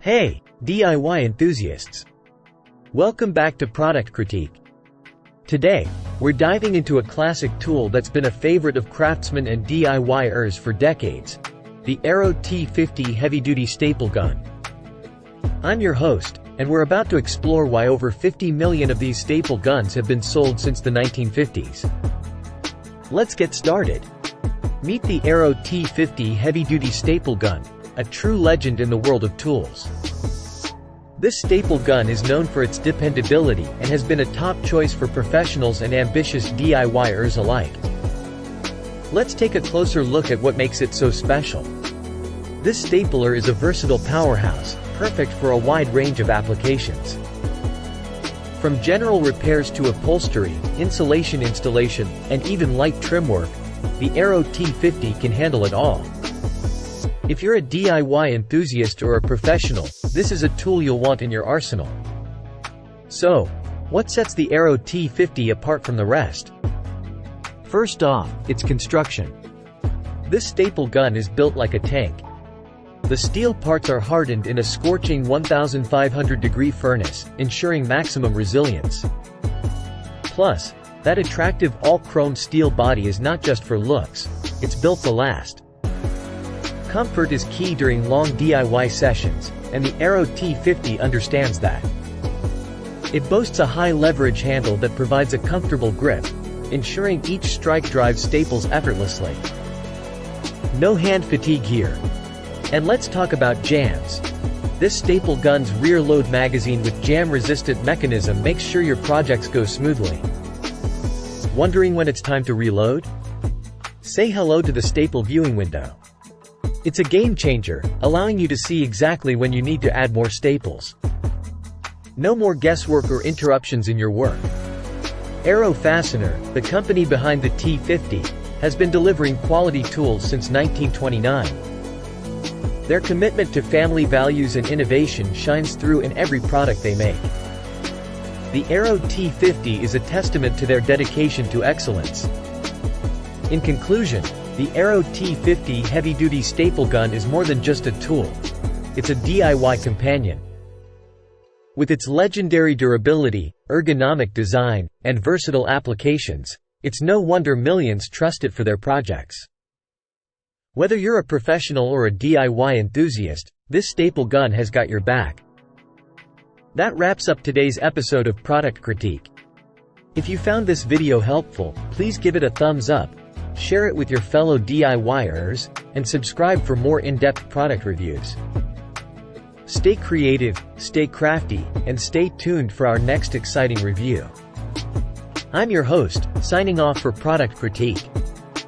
Hey, DIY enthusiasts! Welcome back to Product Critique. Today, we're diving into a classic tool that's been a favorite of craftsmen and DIYers for decades, the Aero T50 heavy-duty staple gun. I'm your host, and we're about to explore why over 50 million of these staple guns have been sold since the 1950s. Let's get started. Meet the Aero T50 heavy-duty staple gun, a true legend in the world of tools. This staple gun is known for its dependability and has been a top choice for professionals and ambitious DIYers alike. Let's take a closer look at what makes it so special. This stapler is a versatile powerhouse, perfect for a wide range of applications. From general repairs to upholstery, insulation installation, and even light trim work, the Aero T50 can handle it all. If you're a DIY enthusiast or a professional, this is a tool you'll want in your arsenal. So, what sets the Aero T50 apart from the rest? First off, its construction. This staple gun is built like a tank. The steel parts are hardened in a scorching 1,500-degree furnace, ensuring maximum resilience. Plus, that attractive all-chrome steel body is not just for looks, it's built to last. Comfort is key during long DIY sessions, and the Aero T50 understands that. It boasts a high-leverage handle that provides a comfortable grip, ensuring each strike drives staples effortlessly. No hand fatigue here. And let's talk about jams. This staple gun's rear load magazine with jam-resistant mechanism makes sure your projects go smoothly. Wondering when it's time to reload? Say hello to the staple viewing window. It's a game-changer, allowing you to see exactly when you need to add more staples. No more guesswork or interruptions in your work. Aero Fastener, the company behind the T50, has been delivering quality tools since 1929. Their commitment to family values and innovation shines through in every product they make. The Aero T50 is a testament to their dedication to excellence. In conclusion, the Aero T50 heavy-duty staple gun is more than just a tool. It's a DIY companion. With its legendary durability, ergonomic design, and versatile applications, it's no wonder millions trust it for their projects. Whether you're a professional or a DIY enthusiast, this staple gun has got your back. That wraps up today's episode of Product Critique. If you found this video helpful, please give it a thumbs up, share it with your fellow DIYers, and subscribe for more in-depth product reviews. Stay creative, stay crafty, and stay tuned for our next exciting review. I'm your host, signing off for Product Critique.